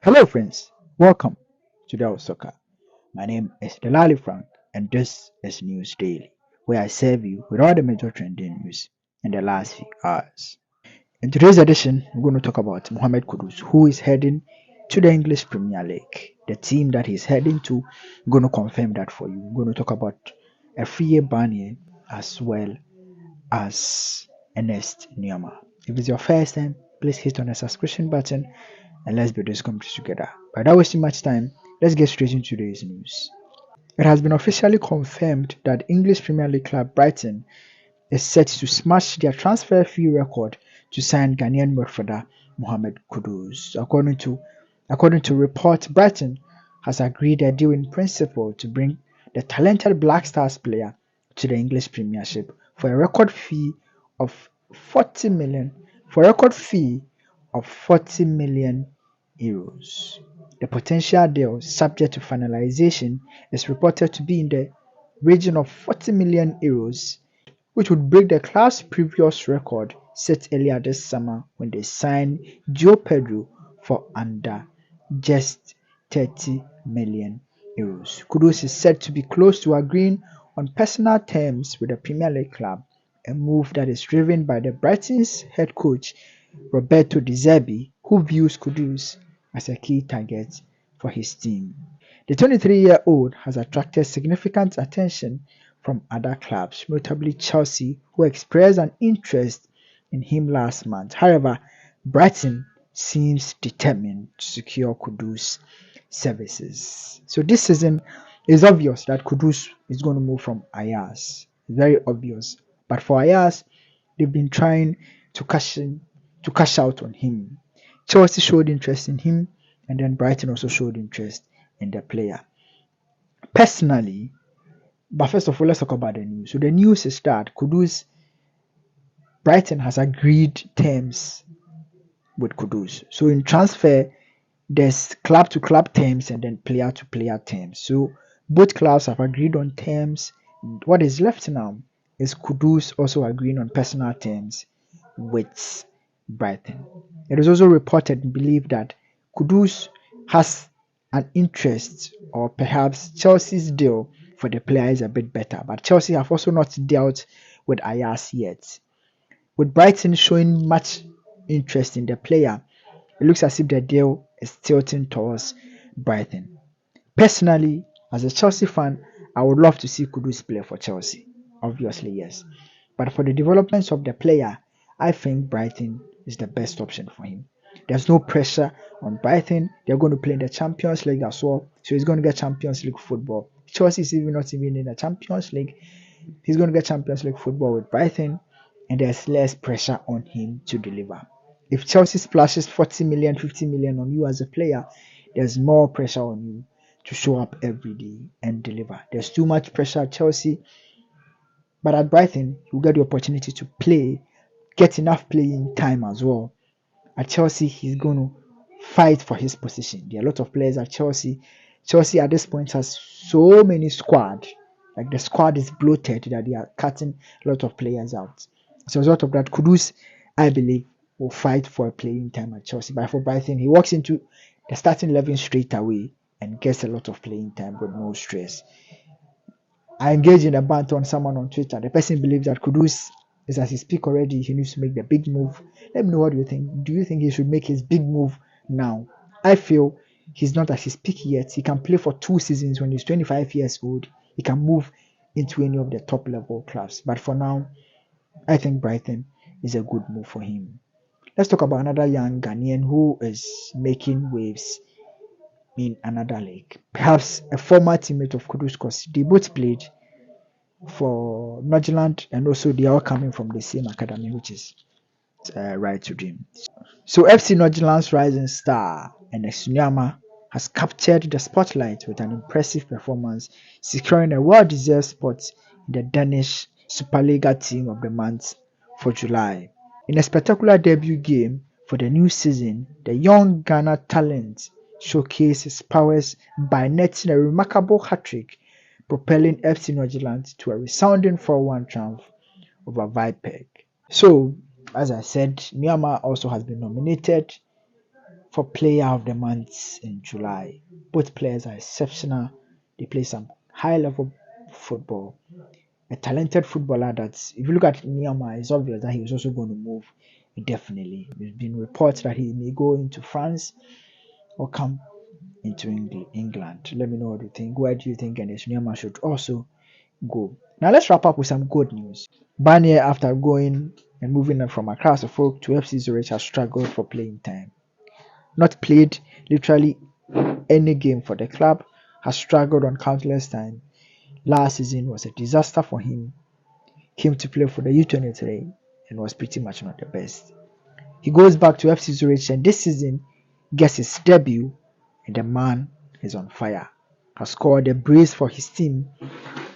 Hello, friends. Welcome to DelSoka. My name is Delali Frank, and this is News Daily, where I serve you with all the major trending news in the last few hours. In today's edition, we're going to talk about Mohamed Kudus, who is heading to the English Premier League. The team that he's heading to, we're going to confirm that for you. We're going to talk about Afriyie Barnieh as well as Ernest Nyama. If it's your first time, please hit on the subscription button and let's build this country together. Without wasting much time, let's get straight into today's news. It has been officially confirmed that English Premier League club Brighton is set to smash their transfer fee record to sign Ghanaian midfielder Mohamed Kudus. According to reports, Brighton has agreed a deal in principle to bring the talented Black Stars player to the English Premiership for a record fee of 40 million for a record fee of 40 million euros. The potential deal, subject to finalization, is reported to be in the region of 40 million euros, which would break the club's previous record set earlier this summer when they signed Joe Pedro for under just 30 million euros. Kudus is said to be close to agreeing on personal terms with the Premier League club, a move that is driven by the Brighton's head coach Roberto De Zerbi, who views Kudus as a key target for his team. The 23-year-old has attracted significant attention from other clubs, notably Chelsea, who expressed an interest in him last month. However, Brighton seems determined to secure Kudus' services. So this season, it's obvious that Kudus is going to move from Ajax. Very obvious. But for Ajax, they've been trying to cash out on him. Chelsea showed interest in him, and then Brighton also showed interest in the player. Personally, but first of all, let's talk about the news. So the news is that Brighton has agreed terms with Kudus. So in transfer, there's club to club terms and then player to player terms. So both clubs have agreed on terms. What is left now is Kudus also agreeing on personal terms with Brighton. It is also reported and believed that Kudus has an interest, or perhaps Chelsea's deal for the player is a bit better, but Chelsea have also not dealt with Ajax yet. With Brighton showing much interest in the player, it looks as if the deal is tilting towards Brighton. Personally, as a Chelsea fan, I would love to see Kudus play for Chelsea. Obviously, yes. But for the developments of the player, I think Brighton is the best option for him. There's no pressure on Brighton. They're going to play in the Champions League as well. So he's going to get Champions League football. Chelsea is even not even in the Champions League. He's going to get Champions League football with Brighton, and there's less pressure on him to deliver. If Chelsea splashes 40 million, 50 million on you as a player, there's more pressure on you to show up every day and deliver. There's too much pressure at Chelsea, but at Brighton, you get the opportunity to play, get enough playing time as well. At Chelsea, he's going to fight for his position. There are a lot of players at Chelsea. Chelsea at this point has so many squad. Like the squad is bloated that they are cutting a lot of players out. As a result of that, Kudus, I believe, will fight for a playing time at Chelsea. But for Brighton, he walks into the starting 11 straight away and gets a lot of playing time with no stress. I engaged in a banter on someone on Twitter. The person believes that Kudus is, as he speaks already, he needs to make the big move. Let me know what you think. Do you think he should make his big move now? I feel he's not at his peak yet. He can play for 2 seasons when he's 25 years old. He can move into any of the top level clubs. But for now, I think Brighton is a good move for him. Let's talk about another young Ghanaian who is making waves in another league. Perhaps a former teammate of Kudus, because they both played for Nordjylland, and also they are all coming from the same academy, which is Right to Dream. So FC Nordjylland's rising star Ernest Nyama has captured the spotlight with an impressive performance, securing a well-deserved spot in the Danish Superliga Team of the Month for July. In a spectacular debut game for the new season, the young Ghana talent showcased his powers by netting a remarkable hat-trick, propelling FC Nordjylland to a resounding 4-1 triumph over Vipers. So, as I said, Nyama also has been nominated for Player of the Month in July. Both players are exceptional. They play some high level football. A talented footballer that, if you look at Niama, it's obvious that he was also going to move definitely. There's been reports that he may go into France or come into England. Let me know what you think. Where do you think Enes Niama should also go? Now let's wrap up with some good news. Barnieh, after going and moving from Accra Folk to FC Zurich, has struggled for playing time. Not played literally any game for the club, has struggled on countless time. Last season was a disaster for him. Came to play for the U23 and was pretty much not the best. He goes back to FC Zurich and this season gets his debut and the man is on fire. Has scored a brace for his team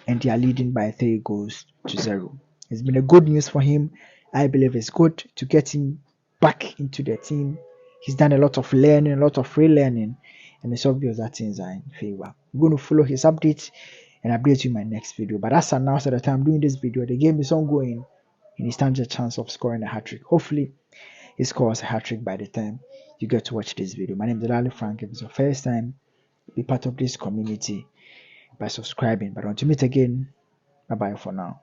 and they are leading by 3-0. It's been a good news for him. I believe it's good to get him back into the team. He's done a lot of learning, a lot of relearning, and it's obvious that things are in favor. I'm going to follow his updates and update you in my next video. But as announced at the time I'm doing this video, the game is ongoing and he stands a chance of scoring a hat-trick. Hopefully, he scores a hat-trick by the time you get to watch this video. My name is Delali Frank. If it's your first time, be part of this community by subscribing. But until we meet again, bye bye for now.